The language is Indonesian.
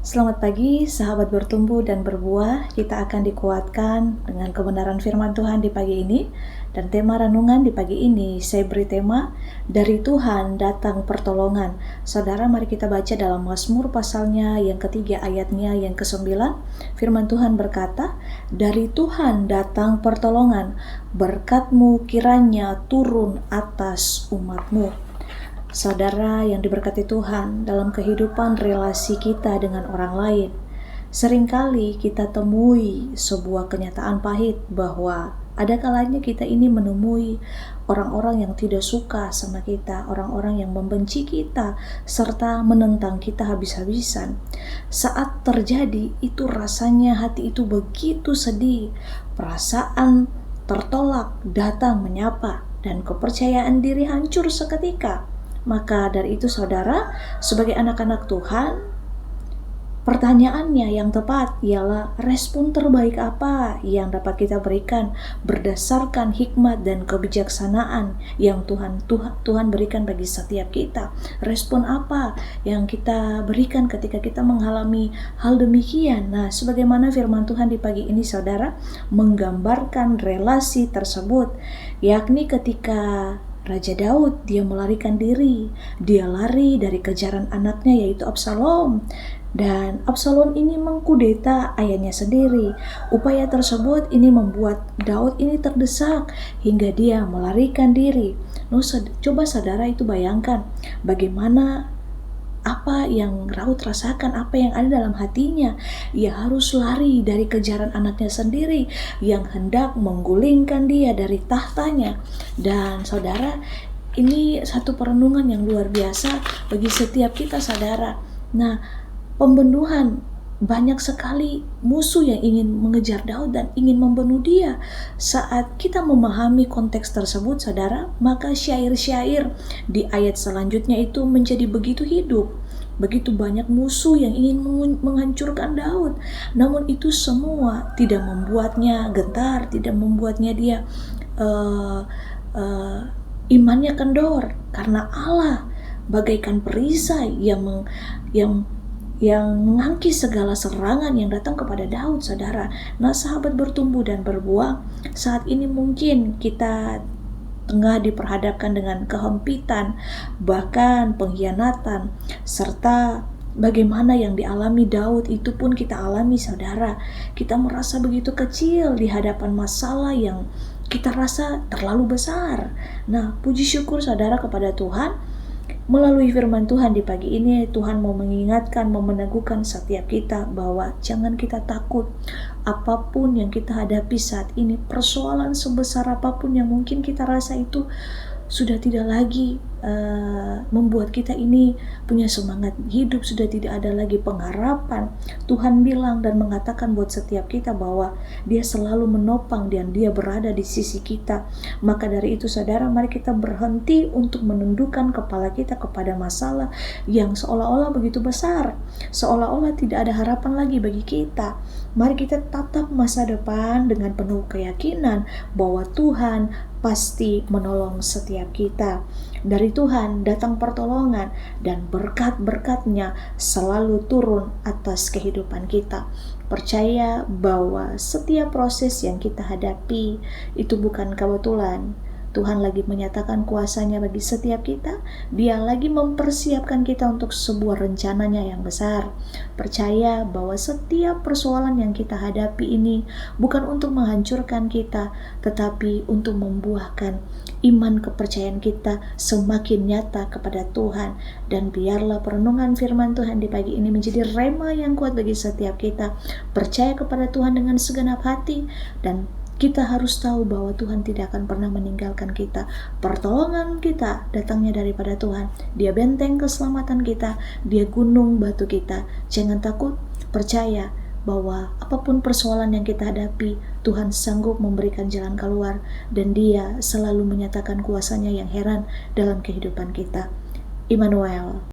Selamat pagi, sahabat bertumbuh dan berbuah. Kita akan dikuatkan dengan kebenaran firman Tuhan di pagi ini. Dan tema renungan di pagi ini, saya beri tema, dari Tuhan datang pertolongan. Saudara, mari kita baca dalam Mazmur pasalnya yang ketiga ayatnya yang ke-9. Firman Tuhan berkata, dari Tuhan datang pertolongan, berkat-Mu kiranya turun atas umat-Mu. Saudara yang diberkati Tuhan, dalam kehidupan relasi kita dengan orang lain, seringkali kita temui sebuah kenyataan pahit bahwa ada kalanya kita ini menemui orang-orang yang tidak suka sama kita, orang-orang yang membenci kita, serta menentang kita habis-habisan. Saat terjadi, itu rasanya hati itu begitu sedih, perasaan tertolak datang menyapa, dan kepercayaan diri hancur seketika. Maka dari itu saudara, sebagai anak-anak Tuhan, pertanyaannya yang tepat ialah respon terbaik apa yang dapat kita berikan berdasarkan hikmat dan kebijaksanaan yang Tuhan berikan bagi setiap kita. Respon apa yang kita berikan ketika kita mengalami hal demikian? Nah, sebagaimana firman Tuhan di pagi ini saudara menggambarkan relasi tersebut, yakni ketika Raja Daud, dia melarikan diri, dia lari dari kejaran anaknya yaitu Absalom. Dan Absalom ini mengkudeta ayahnya sendiri. Upaya tersebut ini membuat Daud ini terdesak hingga dia melarikan diri. Coba saudara itu bayangkan bagaimana apa yang Daud rasakan, apa yang ada dalam hatinya. Ia harus lari dari kejaran anaknya sendiri yang hendak menggulingkan dia dari tahtanya. Dan saudara, ini satu perenungan yang luar biasa bagi setiap kita saudara. Nah, pembunuhan, banyak sekali musuh yang ingin mengejar Daud dan ingin membunuh dia. Saat kita memahami konteks tersebut saudara, maka syair-syair di ayat selanjutnya itu menjadi begitu hidup. Begitu banyak musuh yang ingin menghancurkan Daud, namun itu semua tidak membuatnya gentar, tidak membuatnya dia imannya kendor, karena Allah bagaikan perisai yang mengangkis segala serangan yang datang kepada Daud, saudara. Nah, sahabat bertumbuh dan berbuah, saat ini mungkin kita tengah diperhadapkan dengan kehempitan, bahkan pengkhianatan, serta bagaimana yang dialami Daud itu pun kita alami, saudara. Kita merasa begitu kecil di hadapan masalah yang kita rasa terlalu besar. Nah, puji syukur saudara kepada Tuhan. Melalui firman Tuhan di pagi ini, Tuhan mau mengingatkan, mau meneguhkan setiap kita bahwa jangan kita takut. Apapun yang kita hadapi saat ini, persoalan sebesar apapun yang mungkin kita rasa itu sudah tidak lagi membuat kita ini punya semangat hidup, sudah tidak ada lagi pengharapan. Tuhan bilang dan mengatakan buat setiap kita bahwa Dia selalu menopang dan Dia berada di sisi kita. Maka dari itu saudara, mari kita berhenti untuk menundukkan kepala kita kepada masalah yang seolah-olah begitu besar, seolah-olah tidak ada harapan lagi bagi kita. Mari kita tatap masa depan dengan penuh keyakinan bahwa Tuhan pasti menolong setiap kita. Dari Tuhan datang pertolongan dan berkat-berkat-Nya selalu turun atas kehidupan kita. Percaya bahwa setiap proses yang kita hadapi itu bukan kebetulan. Tuhan lagi menyatakan kuasa-Nya bagi setiap kita. Dia lagi mempersiapkan kita untuk sebuah rencananya yang besar. Percaya bahwa setiap persoalan yang kita hadapi ini bukan untuk menghancurkan kita, tetapi untuk membuahkan iman kepercayaan kita semakin nyata kepada Tuhan. Dan biarlah perenungan firman Tuhan di pagi ini menjadi rema yang kuat bagi setiap kita. Percaya kepada Tuhan dengan segenap hati, dan kita harus tahu bahwa Tuhan tidak akan pernah meninggalkan kita. Pertolongan kita datangnya daripada Tuhan. Dia benteng keselamatan kita, Dia gunung batu kita. Jangan takut, percaya bahwa apapun persoalan yang kita hadapi, Tuhan sanggup memberikan jalan keluar, dan Dia selalu menyatakan kuasa-Nya yang heran dalam kehidupan kita. Immanuel.